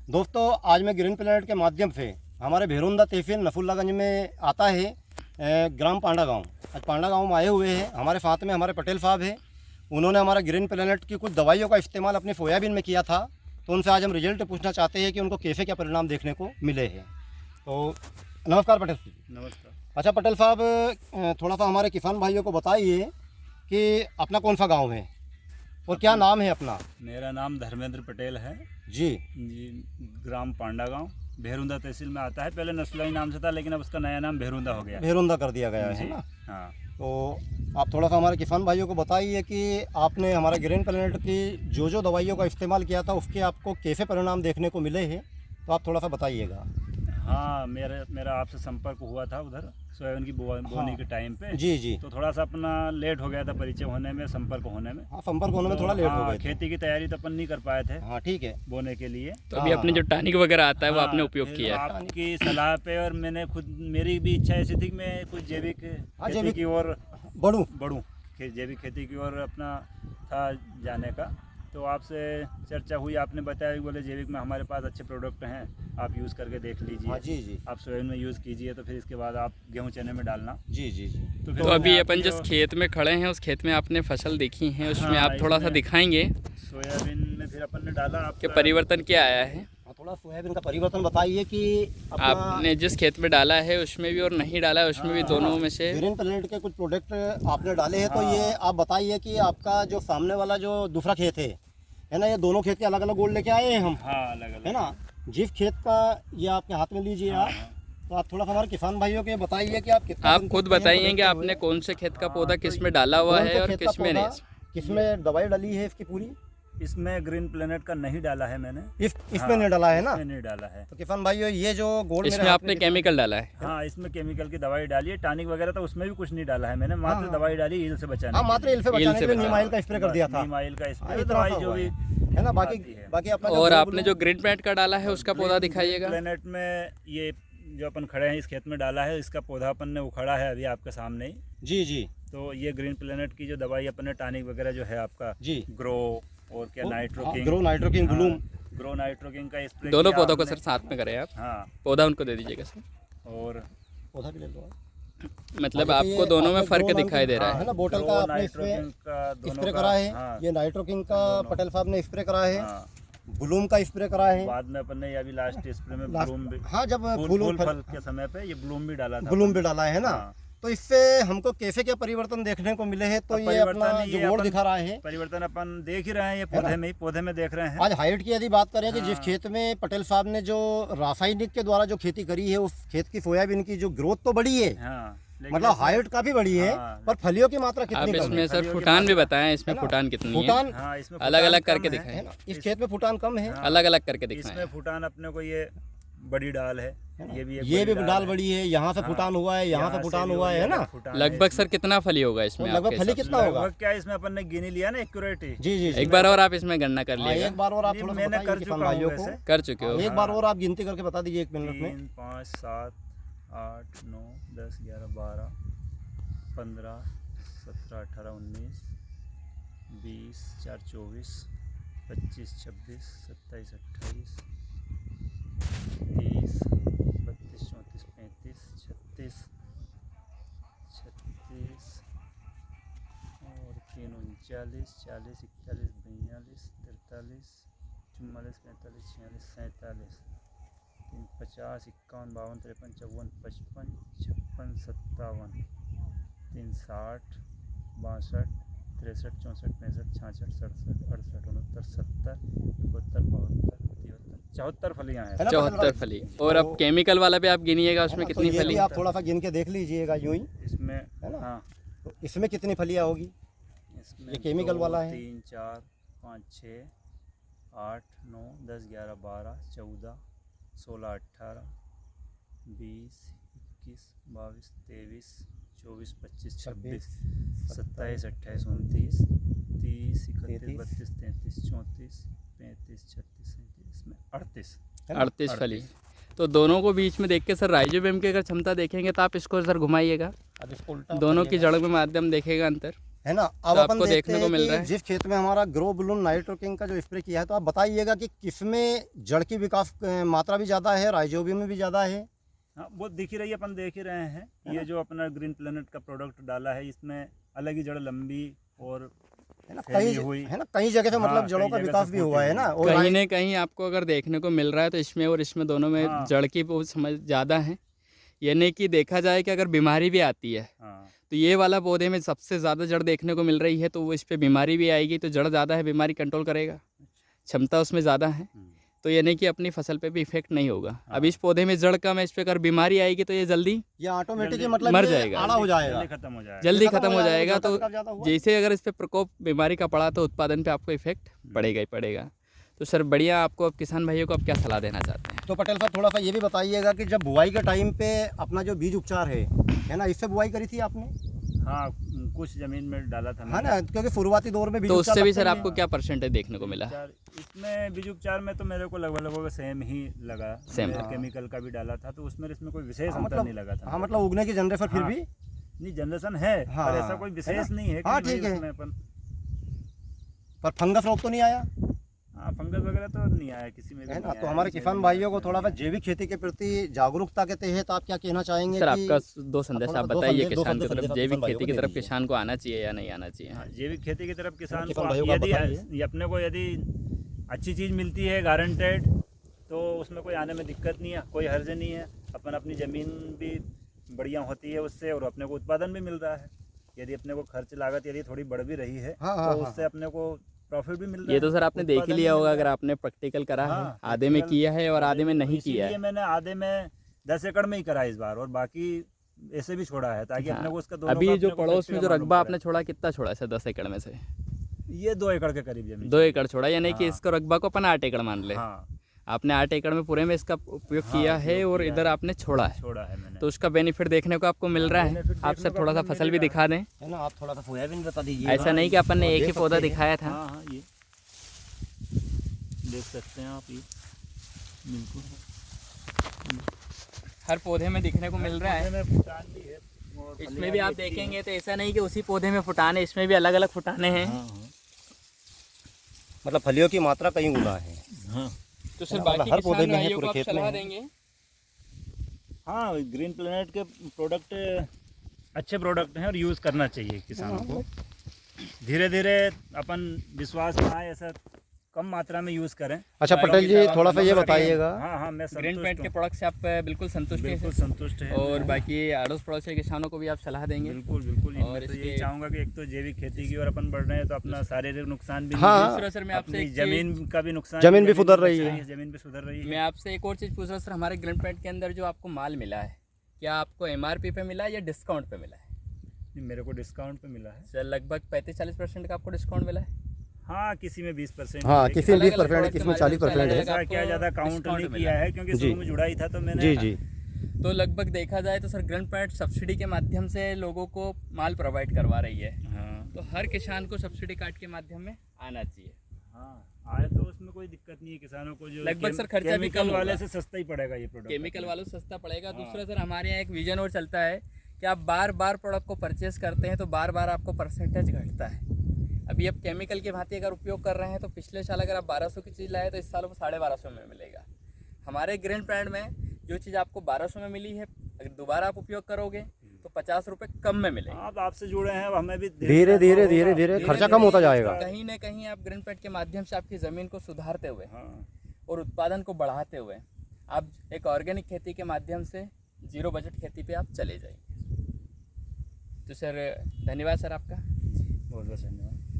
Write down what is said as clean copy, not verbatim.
दोस्तों, आज मैं ग्रीन प्लेनेट के माध्यम से हमारे भेरुंदा तहसील नफुल्लागंज में आता है ग्राम पांडा गांव। आज पांडा गांव में आए हुए हैं। हमारे साथ में हमारे पटेल साहब हैं। उन्होंने हमारा ग्रीन प्लेनेट की कुछ दवाइयों का इस्तेमाल अपने सोयाबीन में किया था, तो उनसे आज हम रिजल्ट पूछना चाहते हैं कि उनको कैसे क्या परिणाम देखने को मिले हैं। तो नमस्कार पटेल साहब। नमस्कार। अच्छा पटेल साहब, थोड़ा सा हमारे किसान भाइयों को बताइए कि अपना कौन सा गाँव है और क्या नाम है अपना। मेरा नाम धर्मेंद्र पटेल है जी जी। ग्राम पांडा गांव भेरुंदा तहसील में आता है। पहले नस्लाई नाम से था, लेकिन अब उसका नया नाम भेरुंदा हो गया है। भेरुंदा कर दिया गया है जी, ना। हाँ। तो आप थोड़ा सा हमारे किसान भाइयों को बताइए कि आपने हमारा ग्रीन प्लेनेट की जो दवाइयों का इस्तेमाल किया था उसके आपको कैसे परिणाम देखने को मिले हैं, तो आप थोड़ा सा बताइएगा। हाँ, मेरा आपसे संपर्क हुआ था उधर सोयाबीन की बोने के टाइम पे। जी जी। तो थोड़ा सा अपना लेट हो गया था परिचय होने में, संपर्क होने में। हाँ, संपर्क होने में थोड़ा लेट हो गए थे। खेती की तैयारी तो अपन नहीं कर पाए थे। हाँ ठीक है। बोने के लिए तो अभी अपने जो टॉनिक वगैरह आता है वो आपने उपयोग फिर किया है। आपकी सलाह पे, और मैंने खुद, मेरी भी इच्छा ऐसी थी कि मैं कुछ जैविक खेती की ओर बढ़ूं। जैविक खेती की ओर अपना था जाने का। तो आपसे चर्चा हुई, आपने बताया, बोले जैविक में हमारे पास अच्छे प्रोडक्ट हैं, आप यूज़ करके देख लीजिए। हाँ जी जी। आप सोयाबीन में यूज़ कीजिए, तो फिर इसके बाद आप गेहूँ चने में डालना। जी जी जी। फिर तो अभी मैंने अपन आपकी जिस खेत में खड़े हैं उस खेत में आपने फसल देखी है, उसमें हाँ, आप थोड़ा सा इसमें दिखाएंगे सोयाबीन में फिर अपन ने डाला कि आपका परिवर्तन क्या आया है। हाँ, थोड़ा सोयाबीन का परिवर्तन बताइए कि आपने जिस खेत में डाला है उसमें भी और नहीं डाला है उसमें भी, दोनों में से ग्रीन प्लेनेट के कुछ प्रोडक्ट आपने डाले हैं। तो ये आप बताइए कि आपका जो सामने वाला जो दूसरा खेत है ना, ये दोनों खेत के अलग अलग गोल्ड लेके आए हैं हम, हाँ, अलग अलग है ना। जिस खेत का ये आपके हाथ में लीजिए आप, तो आप थोड़ा सा हमारे किसान भाइयों के बताइए कि आप कितना आप खुद बताइए कि आपने कौन से खेत का पौधा किस में डाला हुआ है और किस में नहीं। किसमें दवाई डाली है इसकी पूरी। इसमें ग्रीन प्लेनेट का नहीं डाला है मैंने। इसमें नहीं डाला है ना। इसमें नहीं डाला है। तो किसान भाइयों, ये जो गोल्ड इसमें आपने केमिकल डाला है। हाँ, इसमें केमिकल की दवाई डाली है। टॉनिक वगैरह तो उसमें भी कुछ नहीं डाला है मैंने, मात्र दवाई डाली ईल से बचाने। हाँ, मात्र ईल से बचाने के लिए नीम ऑयल का स्प्रे कर दिया था। नीम ऑयल का स्प्रे, इतना दवाई सा जो हुआ भी है ना। बाकी अपना और आपने जो ग्रीन प्लेनेट का डाला है उसका पौधा दिखाइएगा। प्लेनेट में ये जो अपन खड़े हैं इस खेत में डाला है, इसका पौधा अपन ने उखाड़ा है अभी आपके सामने ही। जी जी। तो ये ग्रीन प्लेनेट की जो दवाई अपन ने टॉनिक वगैरह जो है आपका जी, ग्रो और क्या नाइट्रोकिंग, ग्रो नाइट्रोकिंग ब्लूम, ग्रो नाइट्रोकिंग का स्प्रे दोनों किया पौधों को हमने। सर साथ में करें आप। हाँ, पौधा उनको दे दीजिएगा सर। और पौधा भी ले लो। मतलब हाँ, जैसे आपको ये दोनों में आपने फर्क ग्रो दिखाई दे रहा है है। ना। बोतल का आपने स्प्रे करा है। हाँ, ये नाइट्रोकिंग का पटेल साहब ने स्प्रे करा है। हाँ। ब्लूम का स्प्रे करा है। बाद में अपन ने ये अभी लास्ट स्प्रे में ब्लूम भी, हाँ, जब फूल फल के समय पे ये ब्लूम भी डाला था। ब्लूम भी डाला है ना। हाँ। तो इससे हमको कैसे क्या परिवर्तन देखने को मिले हैं, तो ये अपना जो गोल्ड दिखा रहा है, परिवर्तन अपन देख ही रहे हैं। ये पौधे में देख रहे हैं। आज हाइट की यदि बात करें कि जिस हाँ। खेत में पटेल साहब ने जो रासायनिक के द्वारा जो खेती करी है, उस खेत की सोयाबीन की जो ग्रोथ तो बढ़ी है, हाँ, मतलब हाइट काफी बढ़ी है, हाँ। पर फलियों की मात्रा आप कितनी कम इसमें है। सर फुटान भी बताएं, इसमें फुटान कितनी है। फुटान हाँ, इसमें अलग अलग फुटान करके कम है। दिखाएं। है ना, इस खेत में फुटान कम है। हाँ। अलग अलग करके दिखाएं। इसमें फुटान अपने को ये बड़ी डाल है, ये भी डाल है। बड़ी है। यहाँ से हाँ, फुटान हुआ है, यहाँ से फुटान हुआ है ना। लगभग सर कितना फली होगा इसमें? लगभग आपके फली हिसाब से? कितना होगा? लगभग क्या इसमें अपन ने गिनी लिया ना, एक्यूरेट ही। जी जी। एक बार और आप इसमें गणना कर हाँ, लीजिएगा। एक बार और आप ये थोड़ा सा मैंने बताइए कर किसान चुका हूँ भाइयों को। वैसे। कर चुके हो। एक बार और आप गिनती करके बता दीजिए 1 मिनट में। 3, 5, 7, 8, 9, 10, 11, 12, 15, 17, 18, 19, 20, 4, 24, 25, 26, 27, 28, 30, 32, 34, 35, 36, 36 और 3, 39, 40, 41, 42, 43, 44, 45, 46, 47, 3, 50, 51, 52, 53, 54, 55, 56, 57, 3, 60, 62, 63, 64, 65, 66, 67, 68, 69, 70, 71, 72, 73, 74 फलियां हैं। है ना, 74 फली। और अब केमिकल वाला भी आप गिनिएगा उसमें तो कितनी ये फली। भी आप थोड़ा सा गिन के देख लीजिएगा यूं ही, इसमें है ना। हाँ, तो इसमें कितनी फलियां होगी? इसमें ये केमिकल 2, वाला है। 3, 4, 5, 6, 8, 9, 10, 11, 12, 14, 16, 18, 20, 21, 22, 23, 24, 25, 26, 27, 28, 29, 30, 31, 32, 33, 34, 35, 36, 37, इसमें 38। 38 फली। तो दोनों को बीच में देख के सर राइजोबियम की अगर क्षमता देखेंगे तो आप इसको सर घुमाइएगा, अब इसको उल्टा दोनों की जड़ में माध्यम देखेगा अंतर। है ना। अब तो अपन आपको देखते देखने को हैं मिल कि रहा है। जिस खेत में हमारा ग्रो ब्लूम नाइट्रो किंग का जो स्प्रे किया है, तो आप बताइएगा कि किसमें जड़ की विकास मात्रा भी ज़्यादा है, राइजोबियम में भी ज़्यादा है। हाँ वो दिख ही रही है, अपन देख ही रहे हैं। ये जो अपना ग्रीन प्लेनेट का प्रोडक्ट डाला है, इसमें अलग ही जड़ लंबी और है ना, फैली कई हुई। है ना, कई जगह पे हाँ, मतलब जड़ों कई का जगह विकास से भी फूटी हुआ है हुई ना। है। और कहीं न कहीं आपको अगर देखने को मिल रहा है तो इसमें और इसमें दोनों में हाँ। जड़ की वो समझ ज़्यादा है। यानी कि देखा जाए कि अगर बीमारी भी आती है हाँ तो ये वाला पौधे में सबसे ज़्यादा जड़ देखने को मिल रही है, तो वो इस पे बीमारी भी आएगी, तो जड़ ज़्यादा है, बीमारी कंट्रोल करेगा, क्षमता उसमें ज़्यादा है, तो यानी कि अपनी फसल पे भी इफेक्ट नहीं होगा। अब इस पौधे में जड़ कम है, इस पे अगर बीमारी आएगी तो ये जल्दी ये ऑटोमेटिक जल्दी मतलब मर ये जाएगा। आड़ा हो जाएगा, जल्दी खत्म हो जाएगा। जल्दी ये खत्म हो जाएगा। जड़ का तो विकास ज़्यादा हुआ। जैसे अगर इस पे प्रकोप बीमारी का पड़ा तो उत्पादन पे आपको इफेक्ट पड़ेगा ही पड़ेगा। तो सर बढ़िया, आपको अब किसान भाइयों को आप क्या सलाह देना चाहते हैं? तो पटेल साहब थोड़ा सा ये भी बताइएगा कि जब बुआई के टाइम पे अपना जो बीज उपचार है ना, इससे बुआई करी थी आपने? हाँ कुछ जमीन में डाला था है मैंने। ना, क्योंकि शुरुआती दौर में बीज तो उपचार उससे भी लगते सर हैं। आपको क्या परसेंटेज देखने को मिला? इसमें बीज उपचार में तो मेरे को लगभग सेम ही लगा। सेम। मैंने केमिकल का भी डाला था, तो उसमें इसमें कोई विशेष हाँ, अंतर मतलब नहीं लगा था। हाँ, मतलब उगने की जनरेशन फिर हाँ। भी नहीं जनरेशन है, हाँ, पर ऐसा कोई है विशेष ना? नहीं है कि हाँ, भाई ठीक है। उसमें अपन पर फंगस रोग तो नहीं आया, हाँ फंगस वगैरह तो नहीं आया किसी में भी है ना। नहीं तो आया। हमारे जैविक किसान भाइयों को थोड़ा सा जैविक खेती के प्रति जागरूकता के तहत आप क्या कहना चाहेंगे? सर कि आपका दो संदेश थोड़ा आप सा दो बताइए संदेश- दो किसान की संदेश तरफ, किसान जैविक भाइयों खेती को की दे तरफ दीजिए। किसान को आना चाहिए या नहीं आना चाहिए? हाँ, जैविक खेती की तरफ किसान किसान को भाइयों को आप यदि बताइए। अपने को यदि अच्छी चीज़ मिलती है गारंटेड, तो उसमें कोई आने में दिक्कत नहीं है, कोई हर्ज नहीं है। अपन अपनी ज़मीन भी बढ़िया होती है उससे, और अपने को उत्पादन भी मिल रहा है। यदि अपने को खर्च लागत यदि थोड़ी बढ़ भी रही है, हाँ, हाँ, तो हाँ, उससे अपने को प्रॉफिट भी मिल रहा है। ये तो सर आपने देख ही उत्पादन लिया भी होगा, मिल अगर रहा है। आपने प्रैक्टिकल करा है, हाँ, आधे में प्रैक्टिकल किया है और आधे में नहीं किया इसीलिए है। मैंने आधे में 10 एकड़ में ही करा इस बार, और बाकी ऐसे भी छोड़ा है ताकि अपने को उसका दोनों अभी का जो अपने को पड़ोस में प्रैक्टिकल जो मालूम रकबा पड़े। आपने छोड़ा, कितना छोड़ा है सर 10 एकड़ में से? ये 2 एकड़ के करीब जमीन 2 एकड़ छोड़ा, यानी कि हाँ। इसका रकबा को अपन 8 एकड़ मान ले। हाँ आपने 8 एकड़ में पूरे में इसका उपयोग हाँ, किया है उपयोग और किया इधर है। आपने छोड़ा है, छोड़ा है मैंने। तो उसका बेनिफिट देखने को आपको मिल रहा है। बेनिफिट आप देखने सर को थोड़ा सा अपने फसल भी मिल रहा दिखा दें। है ना। आप थोड़ा सा फोया भी बता दीजिए। ऐसा नहीं कि अपन ने एक ही देख पौधा सकते हैं। दिखाया था। हाँ हाँ, ये देख सकते हैं आप, ये बिल्कुल हर पौधे में दिखने को मिल रहा है। में फुटान भी है और इसमें फलियाँ भी आप अच्छी हैं। देखेंगे तो ऐसा नहीं कि उसी पौधे में फुटाने, इसमें भी अलग अलग फुटाने हैं। हाँ हाँ मतलब फलियों की मात्रा कई गुना है। हाँ तो सर मतलब बाकी हर पौधे किसान में है, भाइयों पूरे को आप खेत में सलाह है। देंगे? हाँ, ग्रीन प्लेनेट के प्रोडक्ट अच्छे प्रोडक्ट हैं और यूज़ करना चाहिए किसानों को। धीरे धीरे अपन विश्वास में आए, ऐसा कम मात्रा में यूज़ करें। अच्छा पटेल जी, थोड़ा सा ये बताइएगा। हाँ हाँ, मैं ग्रीन संतुष्ट प्लेनेट के हूँ, प्रोडक्ट से आप बिल्कुल संतुष्ट बिल्कुल हैं संतुष्ट है। और बाकी अड़ोस पड़ोस के किसानों को भी आप सलाह देंगे? बिल्कुल बिल्कुल, और मैं तो यही इसके- चाहूँगा कि एक तो जैविक खेती की ओर अपन बढ़ रहे हैं, तो अपना शारीरिक नुकसान भी हाँ। नहीं दूसरा सर मैं है, आपसे अपनी एक जमीन का भी नुकसान, जमीन भी सुधर रही बच है। जमीन भी सुधर रही मैं है। आपसे एक और चीज़ पूछ रहा हूँ सर, हमारे ग्रीन प्लेनेट के अंदर जो आपको माल मिला है, क्या आपको MRP पे मिला है या डिस्काउंट पे मिला है? नहीं, मेरे को डिस्काउंट पे मिला है। सर लगभग 35-40% का आपको डिस्काउंट मिला है। हाँ, किसी में 20%, हाँ, किसी में अलग-अलग 20%, प्रोडक्ट किसी में हमारे 40% है। अलग-अलग ऐसा आपको क्या ज़्यादा काउंट डिस्काउंट नहीं मिला किया है, क्योंकि जी। शुरू में जुड़ा ही था, तो मैंने जी जी। तो लगभग देखा जाए तो सर ग्रीन प्लेनेट सब्सिडी के माध्यम से लोगों को माल प्रोवाइड करवा रही है, हाँ तो हर किसान को सब्सिडी कार्ड के माध्यम में आना चाहिए। हाँ आए तो उसमें कोई दिक्कत नहीं है किसानों को। जो लगभग सर खर्चा भी केमिकल कम वाले होगा। से सस्ता ही पड़ेगा ये प्रोडक्ट। केमिकल वालों से सस्ता पड़ेगा। हाँ। दूसरा सर हमारे यहाँ एक विजन और चलता है कि आप बार बार प्रोडक्ट को परचेस करते हैं तो बार बार आपको परसेंटेज घटता है। अभी आप केमिकल की भांति अगर उपयोग कर रहे हैं तो पिछले साल अगर आप 1200 की चीज़ लाए तो इस साल वो 1250 में मिलेगा। हमारे ग्रीन प्लेनेट में जो चीज़ आपको 1200 में मिली है, अगर दोबारा आप उपयोग करोगे तो 50 रुपये कम में मिलेगी। आप आपसे जुड़े हैं, अब हमें भी धीरे धीरे धीरे धीरे खर्चा कम होता जाएगा। कहीं ना कहीं आप ग्रीन प्लेनेट के माध्यम से आपकी ज़मीन को सुधारते हुए हाँ और उत्पादन को बढ़ाते हुए आप एक ऑर्गेनिक खेती के माध्यम से जीरो बजट खेती पे आप चले जाएंगे। तो सर धन्यवाद सर आपका। बहुत बहुत धन्यवाद।